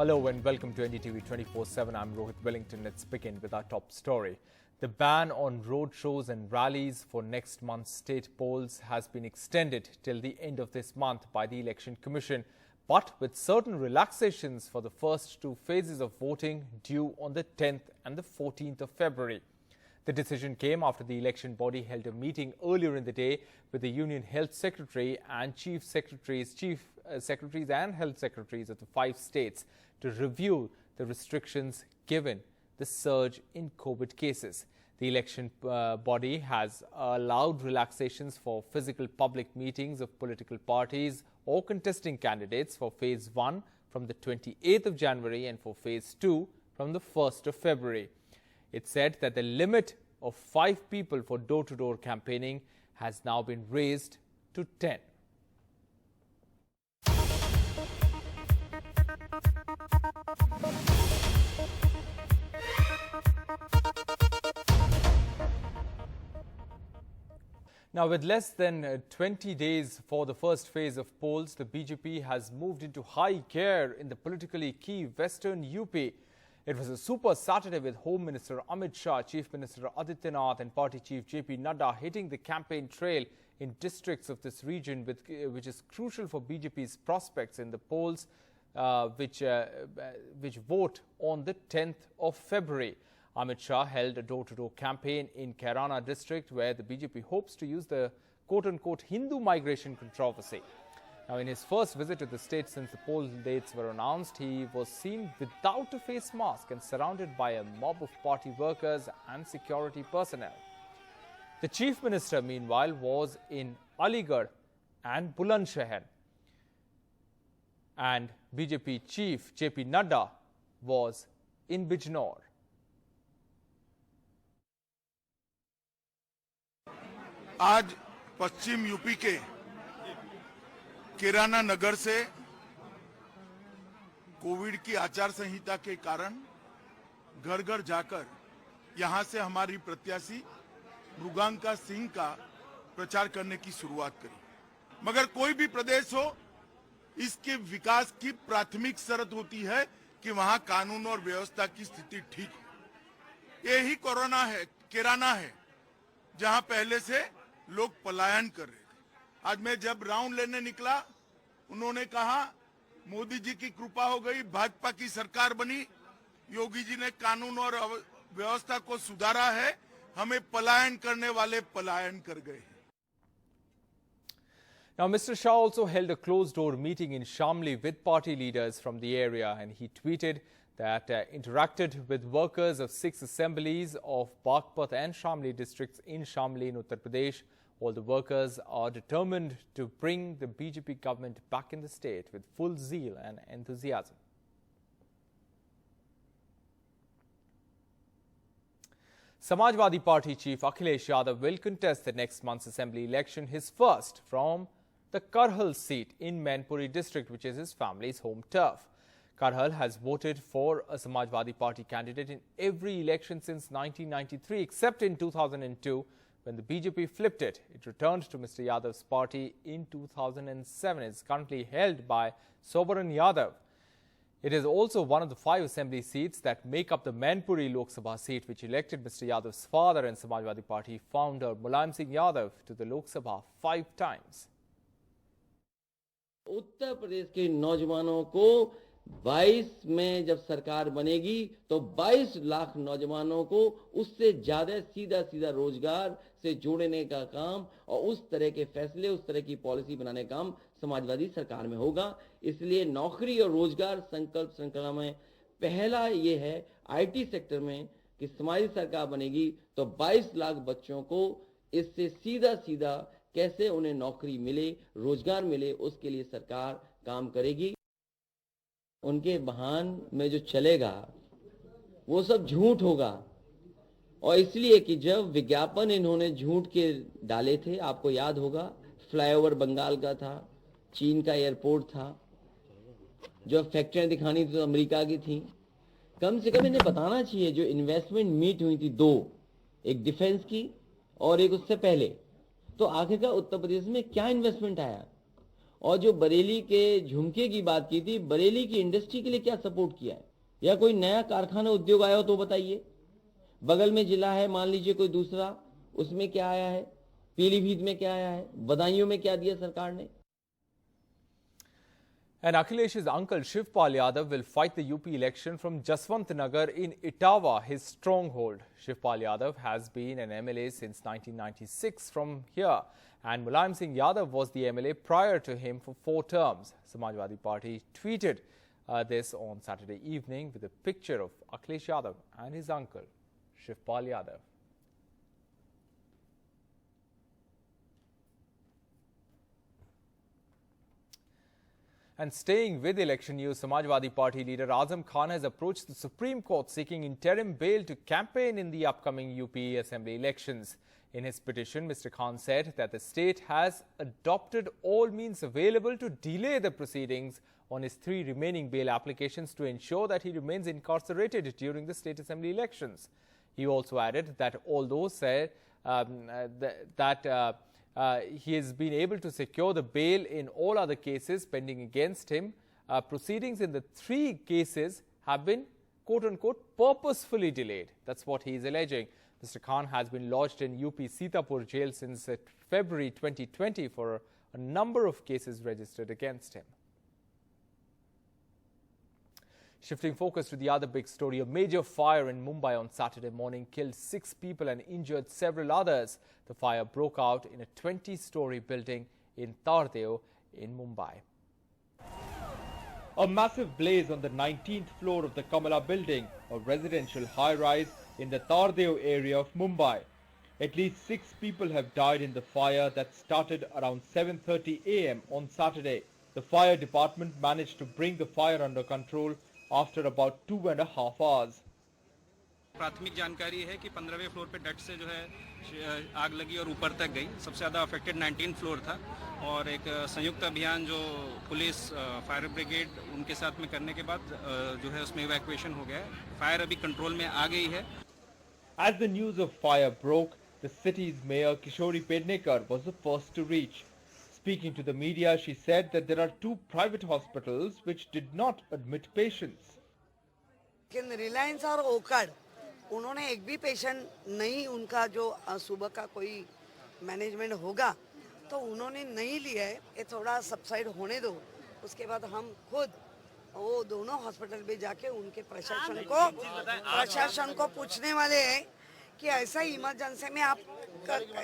Hello and welcome to NDTV 24/7. I'm Rohit Wellington. Let's begin with our top story. The ban on road shows and rallies for next month's state polls has been extended till the end of this month by the Election Commission, but with certain relaxations for the first two phases of voting due on the 10th and the 14th of February. The decision came after the election body held a meeting earlier in the day with the Union Health Secretary and Chief Secretaries and Health Secretaries of the 5 states to review the restrictions given the surge in COVID cases. The election body has allowed relaxations for physical public meetings of political parties or contesting candidates for Phase 1 from the 28th of January and for Phase 2 from the 1st of February. It said that the limit of 5 people for door-to-door campaigning has now been raised to 10. Now, with less than 20 days for the first phase of polls, the BJP has moved into high gear in the politically key Western UP. It was a super Saturday with Home Minister Amit Shah, Chief Minister Aditya Nath and Party Chief JP Nadda hitting the campaign trail in districts of this region, which is crucial for BJP's prospects in the polls, which vote on the 10th of February. Amit Shah held a door-to-door campaign in Kairana district where the BJP hopes to use the quote-unquote Hindu migration controversy. Now, in his first visit to the state since the poll dates were announced, he was seen without a face mask and surrounded by a mob of party workers and security personnel. The Chief Minister, meanwhile, was in Aligarh and Bulandshahr, and BJP Chief JP Nadda was in Bijnor. आज पश्चिम UP के कैराना नगर से Covid की आचार संहिता के कारण घर घर जाकर यहां से हमारी प्रत्याशी मृगांका सिंह का प्रचार करने की शुरुआत करी। मगर कोई भी प्रदेश हो, इसके विकास की प्राथमिक शर्त होती है कि वहां कानून और व्यवस्था की स्थिति ठीक हो। यही कोरोना है, कैराना है, जहां पहले से लोग पलायन कर रहे थे। आज मैं जब राउंड लेने निकला, उन्होंने कहा मोदी जी की कृपा हो गई, भाजपा की सरकार बनी, योगी जी ने कानून और व्यवस्था को सुधारा है, हमें पलायन करने वाले पलायन कर गए। Now, Mr. Shah also held a closed-door meeting in Shamli with party leaders from the area, and he tweeted that interacted with workers of 6 assemblies of Baghpat and Shamli districts in Shamli in Uttar Pradesh. All the workers are determined to bring the BJP government back in the state with full zeal and enthusiasm. Samajwadi Party Chief Akhilesh Yadav will contest the next month's assembly election, his first from the Karhal seat in Mainpuri district, which is his family's home turf. Karhal has voted for a Samajwadi Party candidate in every election since 1993, except in 2002, when the BJP flipped it. It returned to Mr. Yadav's party in 2007. It is currently held by Sobaran Yadav. It is also one of the 5 assembly seats that make up the Mainpuri Lok Sabha seat, which elected Mr. Yadav's father and Samajwadi Party founder Mulayam Singh Yadav to the Lok Sabha 5 times. Uttar Pradesh के नौजवानों को 22 में जब सरकार बनेगी तो 22 लाख नौजवानों को उससे ज्यादा सीधा रोजगार से जोड़ने का काम और उस तरह के फैसले, उस तरह की पॉलिसी बनाने का काम समाजवादी सरकार में होगा। इसलिए नौकरी और रोजगार संकल्प श्रृंखला में पहला ये है आईटी सेक्टर में कि समाजवादी सरकार बनेगी तो 22 लाख बच्चों को इससे सीधा कैसे उन्हें नौकरी मिले, रोजगार मिले, उसके लिए सरकार काम करेगी। उनके बहान में जो चलेगा वो सब झूठ होगा, और इसलिए कि जब विज्ञापन इन्होंने झूठ के डाले थे, आपको याद होगा फ्लाईओवर बंगाल का था, चीन का एयरपोर्ट था, जो फैक्ट्रियां दिखानी थी तो अमेरिका की थी। कम से कम इन्हें बताना चाहिए जो इन्वेस्टमेंट मीट हुई थी 2, एक डिफेंस की और एक उससे पहले, तो आखिरकार उत्तर प्रदेश में क्या इन्वेस्टमेंट आया। और जो बरेली के झुमके की बात की थी, बरेली की इंडस्ट्री के लिए क्या सपोर्ट किया है? या कोई नया कारखाना उद्योग आया हो तो बताइए। बगल में जिला है, मान लीजिए कोई दूसरा, उसमें क्या आया है? पीलीभीत में क्या आया है? बदायूं में क्या दिया सरकार ने? And Akhilesh's uncle Shivpal Yadav will fight the UP election from Jaswant Nagar in Etawah, his stronghold. Shivpal Yadav has been an MLA since 1996 from here, and Mulayam Singh Yadav was the MLA prior to him for 4 terms. Samajwadi Party tweeted this on Saturday evening with a picture of Akhilesh Yadav and his uncle Shivpal Yadav. And staying with election news, Samajwadi Party leader Azam Khan has approached the Supreme Court seeking interim bail to campaign in the upcoming UP Assembly elections. In his petition, Mr. Khan said that the state has adopted all means available to delay the proceedings on his 3 remaining bail applications to ensure that he remains incarcerated during the state assembly elections. He also added that although said he has been able to secure the bail in all other cases pending against him, proceedings in the 3 cases have been quote-unquote purposefully delayed. That's what he is alleging. Mr. Khan has been lodged in UP Sitapur jail since February 2020 for a number of cases registered against him. Shifting focus to the other big story, a major fire in Mumbai on Saturday morning killed 6 people and injured several others. The fire broke out in a 20-story building in Tardeo in Mumbai. A massive blaze on the 19th floor of the Kamala building, a residential high-rise in the Tardeo area of Mumbai. At least 6 people have died in the fire that started around 7:30 a.m. on Saturday. The fire department managed to bring the fire under control after about 2.5 hours. प्राथमिक जानकारी है कि 15वें floor पे डट से जो है आग लगी और ऊपर तक गई। सबसे ज़्यादा अफेक्टेड 19 फ्लोर था और एक संयुक्त अभियान जो पुलिस, फायर ब्रिगेड उनके साथ में करने के बाद जो है उसमें इवैक्यूएशन हो गया है। फायर अभी कंट्रोल में आ गई है। As the news of fire broke, the city's mayor Kishori Pednekar was the first to reach. Speaking to the media, she said that there are 2 private hospitals which did not admit patients. लेकिन रिलायंस और ओकड़ उन्होंने एक भी patient नहीं, उनका जो सुबह का कोई मैनेजमेंट होगा तो उन्होंने नहीं लिया है। ये थोड़ा सबसाइड होने दो, उसके बाद हम खुद वो दोनों हॉस्पिटल में जाके उनके प्रशासन को पूछने वाले हैं कि ऐसा इमरजेंसी में आप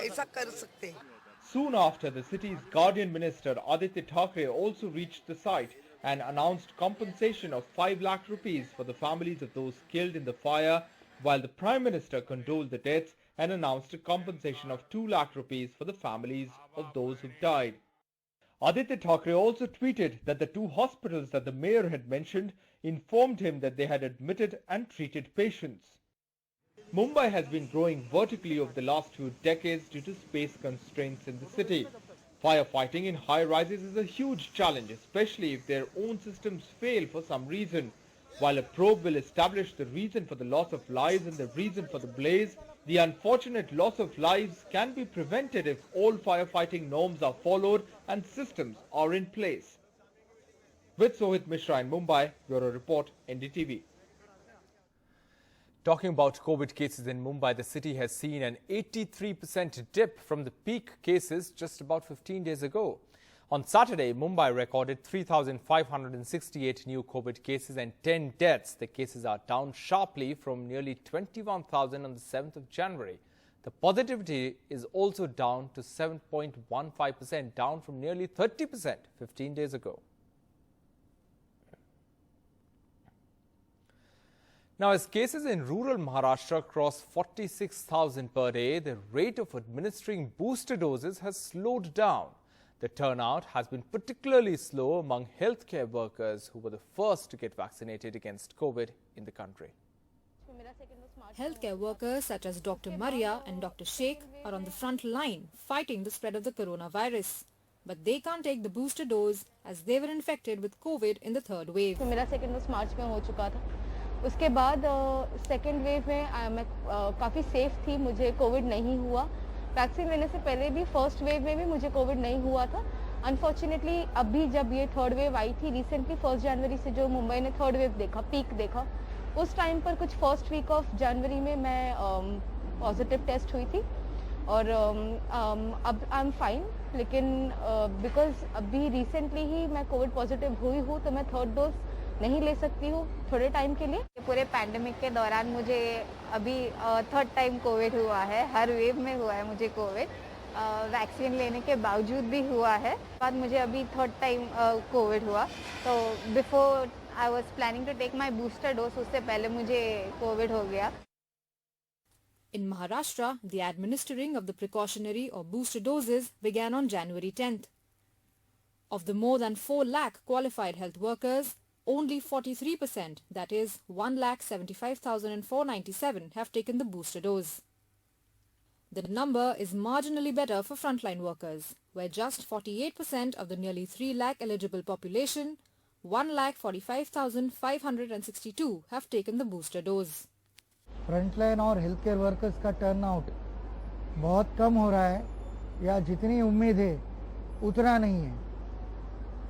ऐसा कर सकते हैं। Soon after, the city's guardian minister Aditya Thackeray also reached the site and announced compensation of 5 lakh rupees for the families of those killed in the fire, while the Prime Minister condoled the deaths and announced a compensation of 2 lakh rupees for the families of those who died. Aditya Thackeray also tweeted that the 2 hospitals that the mayor had mentioned informed him that they had admitted and treated patients. Mumbai has been growing vertically over the last few decades due to space constraints in the city. Firefighting in high-rises is a huge challenge, especially if their own systems fail for some reason. While a probe will establish the reason for the loss of lives and the reason for the blaze, the unfortunate loss of lives can be prevented if all firefighting norms are followed and systems are in place. With Sohit Mishra in Mumbai, Bureau Report, NDTV. Talking about COVID cases in Mumbai, the city has seen an 83% dip from the peak cases just about 15 days ago. On Saturday, Mumbai recorded 3,568 new COVID cases and 10 deaths. The cases are down sharply from nearly 21,000 on the 7th of January. The positivity is also down to 7.15%, down from nearly 30% 15 days ago. Now, as cases in rural Maharashtra cross 46,000 per day, the rate of administering booster doses has slowed down. The turnout has been particularly slow among healthcare workers who were the first to get vaccinated against COVID in the country. Healthcare workers such as Dr. Maria and Dr. Sheikh are on the front line fighting the spread of the coronavirus. But they can't take the booster dose as they were infected with COVID in the 3rd wave. मेरा second dose मार्च में हो चुका था। उसके बाद second wave में मैं काफ़ी सेफ थी, मुझे कोविड नहीं हुआ। वैक्सीन लेने से पहले भी फर्स्ट वेव में भी मुझे कोविड नहीं हुआ था। अनफॉर्चुनेटली अभी जब ये थर्ड वेव आई थी रिसेंटली 1 जनवरी से जो मुंबई ने थर्ड वेव देखा, पीक देखा, उस टाइम पर कुछ फर्स्ट वीक ऑफ जनवरी में मैं पॉजिटिव टेस्ट हुई थी और अब आई एम फाइन, लेकिन बिकॉज अभी रिसेंटली ही मैं कोविड पॉजिटिव हुई हूँ तो मैं थर्ड डोज नहीं ले सकती हूँ थोड़े टाइम के लिए। पूरे पैंडेमिक के दौरान मुझे अभी थर्ड टाइम कोविड हुआ है, हर वेव में हुआ है मुझे कोविड, वैक्सीन लेने के बावजूद भी हुआ है। बाद मुझे अभी थर्ड टाइम कोविड हुआ, तो before I was planning to take my booster dose, उससे पहले मुझे कोविड हो गया। In Maharashtra, the administering of the precautionary or booster doses began on January 10th. Of the more than 4 lakh qualified health workers, only 43%, that is 1,75,497, have taken the booster dose. The number is marginally better for frontline workers, where just 48% of the nearly 3 lakh eligible population, 1,45,562, have taken the booster dose. Frontline और health care workers का turnout बहुत कम हो रहा है या जितनी उम्मीद है उतना नहीं है।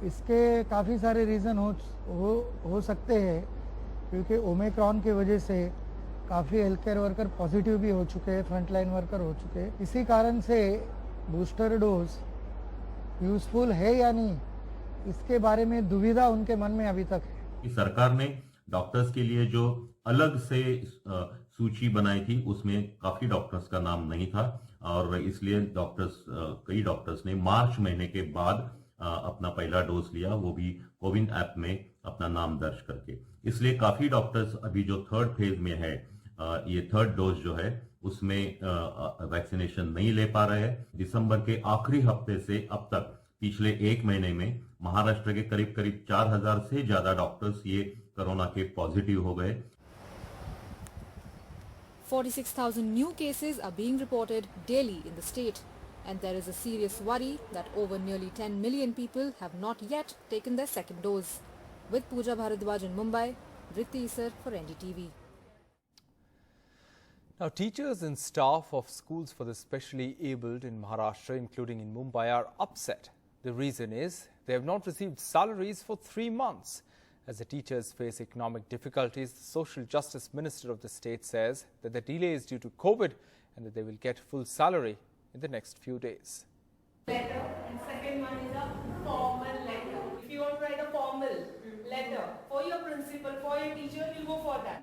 इसके काफ़ी सारे रीज़न हो सकते हैं, क्योंकि ओमिक्रॉन की वजह से काफ़ी हेल्थ केयर वर्कर पॉजिटिव भी हो चुके हैं, फ्रंटलाइन वर्कर हो चुके हैं। इसी कारण से बूस्टर डोज यूज़फुल है या नहीं, इसके बारे में दुविधा उनके मन में अभी तक है। सरकार ने डॉक्टर्स के लिए जो अलग से सूची बनाई थी उसमें काफी डॉक्टर्स का नाम नहीं था और इसलिए कई डॉक्टर्स ने मार्च महीने के बाद अपना पहला डोज लिया, वो भी कोविन ऐप में अपना नाम दर्ज करके। इसलिए काफी डॉक्टर्स अभी जो थर्ड फेज में है, ये थर्ड डोज जो है उसमें वैक्सीनेशन नहीं ले पा रहे हैं। दिसंबर के आखिरी हफ्ते से अब तक पिछले एक महीने में महाराष्ट्र के करीब 4,000 से ज्यादा डॉक्टर्स ये कोरोना के पॉजिटिव हो गए। 46,000 new cases are being reported daily in the state, and there is a serious worry that over nearly 10 million people have not yet taken their second dose. With Pooja Bharadwaj in Mumbai, Vritti Isar for NDTV. Now, teachers and staff of schools for the specially abled in Maharashtra, including in Mumbai, are upset. The reason is they have not received salaries for 3 months. As the teachers face economic difficulties, the Social Justice Minister of the state says that the delay is due to COVID and that they will get full salary in the next few days. Letter, and second one is a formal letter. If you want to write a formal letter for your principal, for your teacher, you'll go for that.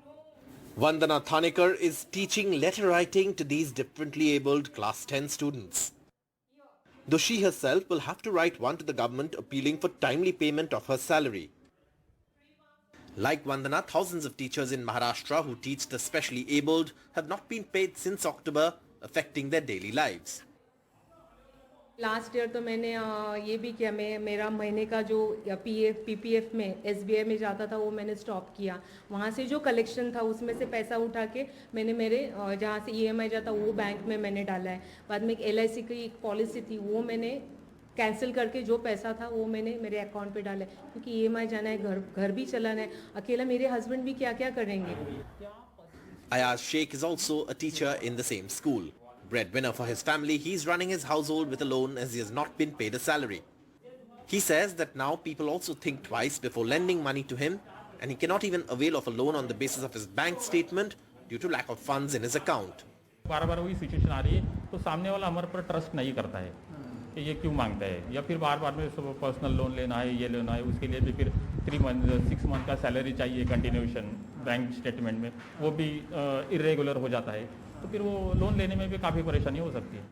Vandana Thanekar is teaching letter writing to these differently abled class 10 students. Though she herself will have to write one to the government appealing for timely payment of her salary. Like Vandana, thousands of teachers in Maharashtra who teach the specially abled have not been paid since October, affecting their daily lives. Last year तो मैंने ये भी किया, मेरा महीने का जो PF PPF में एसबीआई में जाता था वो मैंने स्टॉप किया। वहाँ से जो कलेक्शन था उसमें से पैसा उठा के मैंने मेरे जहाँ से ईएमआई जाता वो बैंक में मैंने डाला है। बाद में एक एलआईसी की एक पॉलिसी थी वो मैंने कैंसिल करके जो पैसा था वो मैंने मेरे अकाउंट पे डाला है, क्योंकि ईएमआई जाना है, घर भी चलाना है, अकेला मेरे हस्बैंड भी क्या क्या करेंगे। Ayaz Sheikh is also a teacher in the same school. Breadwinner for his family, he's running his household with a loan as he has not been paid a salary. He says that now people also think twice before lending money to him, and he cannot even avail of a loan on the basis of his bank statement due to lack of funds in his account. बार-बार वही situation आ रही है तो सामने वाला हमारे पर trust नहीं करता है कि ये क्यों मांगता है, या फिर बार-बार में पर्सनल लोन लेना है, ये लेना है, उसके लिए भी फिर 6 मंथ का सैलरी चाहिए कंटिन्यूएशन बैंक स्टेटमेंट में, वो भी इरेगुलर हो जाता है, तो फिर वो लोन लेने में भी काफ़ी परेशानी हो सकती है।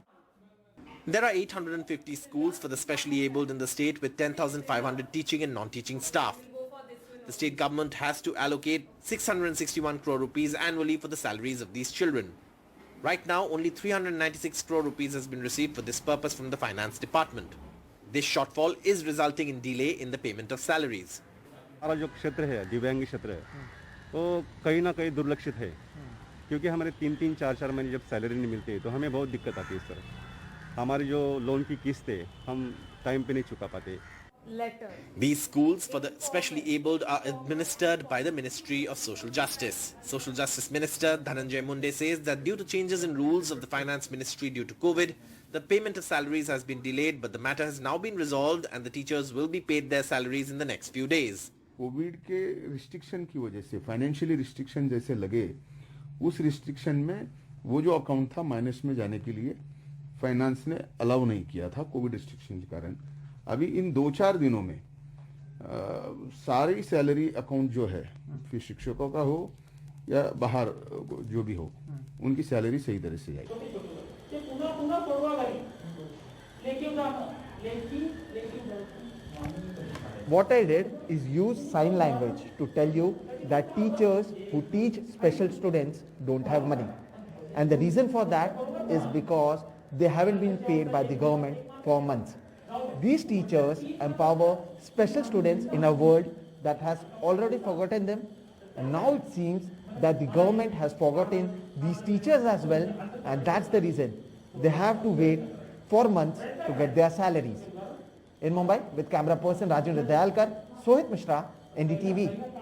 There are 850 schools for the specially abled in the state with 10,500 teaching and non-teaching staff. The state government has to allocate 661 crore rupees annually for the salaries of these children. Right now, only 396 crore rupees has been received for this purpose from the finance department. This shortfall is resulting in delay in the payment of salaries. हमारा जो क्षेत्र है, दिव्यांग क्षेत्र है, वो कहीं ना कहीं दुर्लक्षित है, क्योंकि हमारे 3-3, 4-4 महीने जब सैलरी नहीं मिलती है तो हमें बहुत दिक्कत आती है सर। हमारी जो लोन की किस्त है हम टाइम पे नहीं चुका पाते। These schools for the specially abled are administered by the Ministry of Social Justice. Social Justice Minister Dhananjay Munde says that due to changes in rules of the Finance Ministry due to COVID, The payment of salaries has been delayed, but the matter has now been resolved and the teachers will be paid their salaries in the next few days. Covid के restriction की वजह से financially restriction जैसे लगे, उस restriction में वो जो अकाउंट था माइनस में जाने के लिए फाइनेंस ने अलाउ नहीं किया था कोविड रिस्ट्रिक्शन के कारण। अभी इन 2-4 दिनों में सारी सैलरी अकाउंट जो है, फिर शिक्षकों का हो या बाहर जो भी हो, उनकी सैलरी सही तरह से जाएगी। What I did is use sign language to tell you that teachers who teach special students don't have money. And the reason for that is because they haven't been paid by the government for months. These teachers empower special students in a world that has already forgotten them, and now it seems that the government has forgotten these teachers as well, and that's the reason they have to wait for months to get their salaries. In Mumbai, with camera person Rajendra Dayalkar, Sohit Mishra, NDTV.